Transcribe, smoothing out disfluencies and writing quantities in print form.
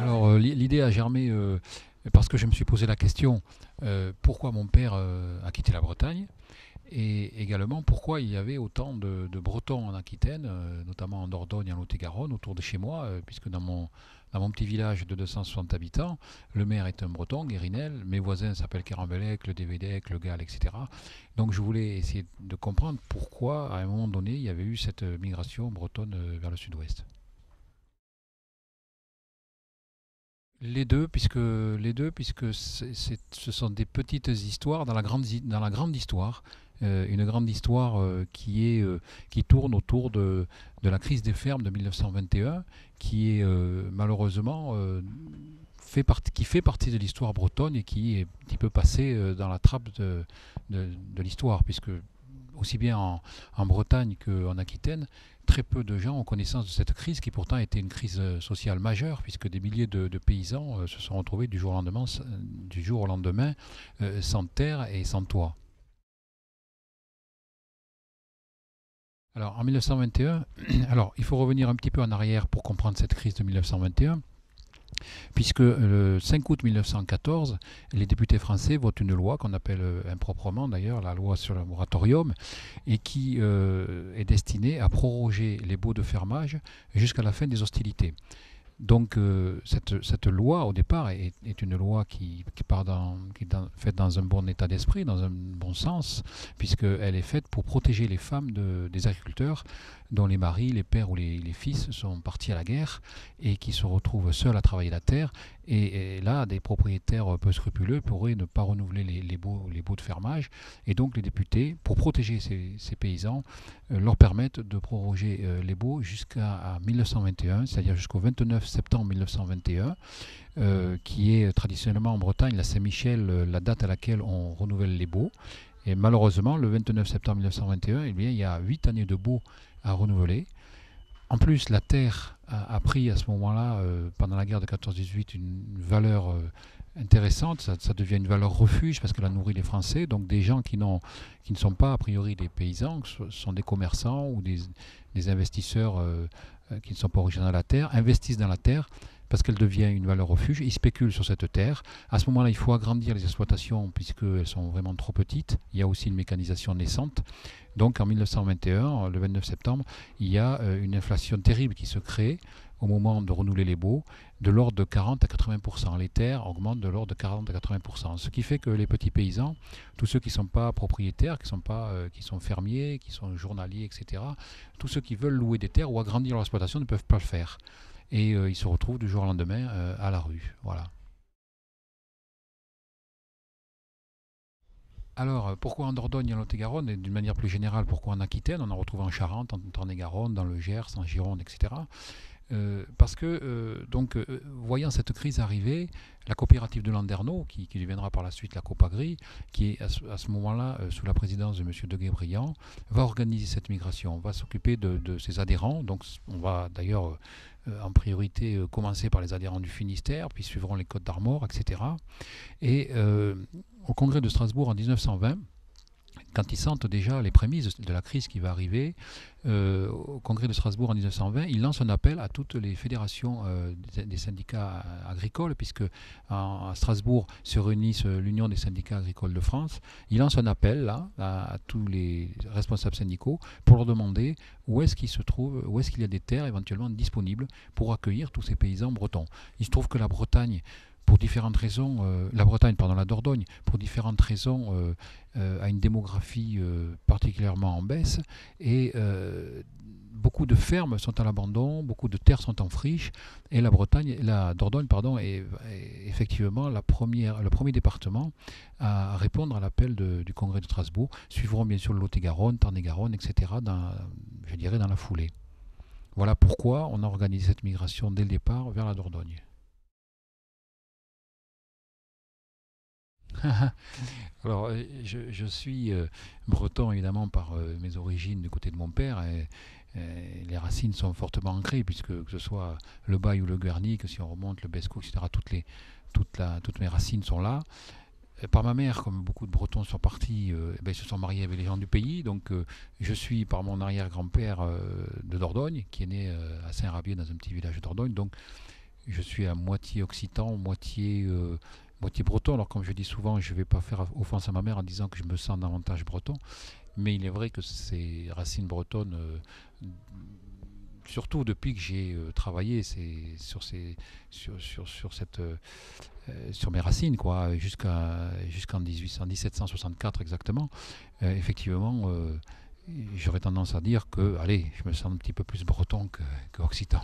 Alors l'idée a germé parce que je me suis posé la question pourquoi mon père a quitté la Bretagne et également pourquoi il y avait autant de Bretons en Aquitaine, notamment en Dordogne, en Lot-et-Garonne, autour de chez moi, puisque dans mon petit village de 260 habitants, le maire est un Breton, Guérinel, mes voisins s'appellent Kerambelec, le Dévédec, le Gall, etc. Donc je voulais essayer de comprendre pourquoi, à un moment donné, il y avait eu cette migration bretonne vers le sud-ouest. Les deux, puisque ce sont des petites histoires dans la grande histoire, une grande histoire qui tourne autour de la crise des fermes de 1921, qui est malheureusement qui fait partie de l'histoire bretonne et qui est un petit peu passée dans la trappe de l'histoire, puisque aussi bien en Bretagne qu'en Aquitaine, très peu de gens ont connaissance de cette crise qui pourtant était une crise sociale majeure puisque des milliers de paysans se sont retrouvés du jour au lendemain sans terre et sans toit. Alors en 1921, alors il faut revenir un petit peu en arrière pour comprendre cette crise de 1921. Puisque le 5 août 1914, les députés français votent une loi qu'on appelle improprement d'ailleurs la loi sur le moratorium et qui est destinée à proroger les baux de fermage jusqu'à la fin des hostilités. Donc cette loi, au départ, est une loi qui est faite dans un bon état d'esprit, dans un bon sens, puisqu'elle est faite pour protéger les femmes des agriculteurs dont les maris, les pères ou les fils sont partis à la guerre et qui se retrouvent seuls à travailler la terre. Et là, des propriétaires peu scrupuleux pourraient ne pas renouveler les baux de fermage. Et donc les députés, pour protéger ces paysans, leur permettent de proroger les baux jusqu'à 1921, c'est-à-dire jusqu'au 29 septembre 1921, qui est traditionnellement en Bretagne, la Saint-Michel, la date à laquelle on renouvelle les baux. Et malheureusement, le 29 septembre 1921, eh bien, il y a 8 années de baux à renouveler. En plus, la terre a pris à ce moment-là, pendant la guerre de 14-18, une valeur intéressante. Ça devient une valeur refuge parce qu'elle a nourri les Français. Donc des gens qui ne sont pas a priori des paysans, sont des commerçants ou des investisseurs qui ne sont pas originaires de la terre, investissent dans la terre parce qu'elle devient une valeur refuge. Ils spéculent sur cette terre. À ce moment-là, il faut agrandir les exploitations puisqu'elles sont vraiment trop petites. Il y a aussi une mécanisation naissante. Donc en 1921, le 29 septembre, il y a une inflation terrible qui se crée au moment de renouveler les baux, de l'ordre de 40 à 80%. Les terres augmentent de l'ordre de 40 à 80%. Ce qui fait que les petits paysans, tous ceux qui ne sont pas propriétaires, qui sont fermiers, qui sont journaliers, etc., tous ceux qui veulent louer des terres ou agrandir leur exploitation ne peuvent pas le faire. Et ils se retrouvent du jour au lendemain à la rue. Voilà. Alors, pourquoi en Dordogne et en Lot-et-Garonne, et d'une manière plus générale, pourquoi en Aquitaine, on en retrouve en Charente, en Tarn-et-Garonne, dans le Gers, en Gironde, etc. Parce que, voyant cette crise arriver, la coopérative de Landerneau, qui deviendra par la suite la Copagri, qui est à ce moment-là sous la présidence de M. Deguet-Briand, va organiser cette migration, va s'occuper de ses adhérents. Donc, on va d'ailleurs en priorité commencer par les adhérents du Finistère, puis suivront les Côtes d'Armor, etc. Et au congrès de Strasbourg en 1920, quand ils sentent déjà les prémices de la crise qui va arriver, au congrès de Strasbourg en 1920, ils lancent un appel à toutes les fédérations des syndicats agricoles, puisque à Strasbourg se réunissent l'Union des syndicats agricoles de France. Ils lancent un appel là, à tous les responsables syndicaux pour leur demander où est-ce qu'il se trouve, où est-ce qu'il y a des terres éventuellement disponibles pour accueillir tous ces paysans bretons. Il se trouve que la Bretagne, pour différentes raisons, la Dordogne, pour différentes raisons, a une démographie particulièrement en baisse et beaucoup de fermes sont à l'abandon, beaucoup de terres sont en friche et la Dordogne, pardon, est effectivement le premier département à répondre à l'appel du Congrès de Strasbourg. Suivront bien sûr le Lot-et-Garonne, Tarn-et-Garonne, etc. Je dirais dans la foulée. Voilà pourquoi on a organisé cette migration dès le départ vers la Dordogne. Alors, je suis breton évidemment par mes origines du côté de mon père. les racines sont fortement ancrées, puisque que ce soit le Bail ou le Guernic, si on remonte le Besco, etc., toutes mes racines sont là. Par ma mère, comme beaucoup de Bretons sont partis, ils se sont mariés avec les gens du pays. Donc je suis par mon arrière-grand-père de Dordogne, qui est né à Saint-Rabier, dans un petit village de Dordogne. Donc je suis à moitié occitan, moitié breton. Alors comme je dis souvent, je ne vais pas faire offense à ma mère en disant que je me sens davantage breton. Mais il est vrai que ces racines bretonnes, surtout depuis que j'ai travaillé sur mes racines, quoi, jusqu'en 1764 exactement, effectivement, j'aurais tendance à dire que, allez, je me sens un petit peu plus breton que occitan.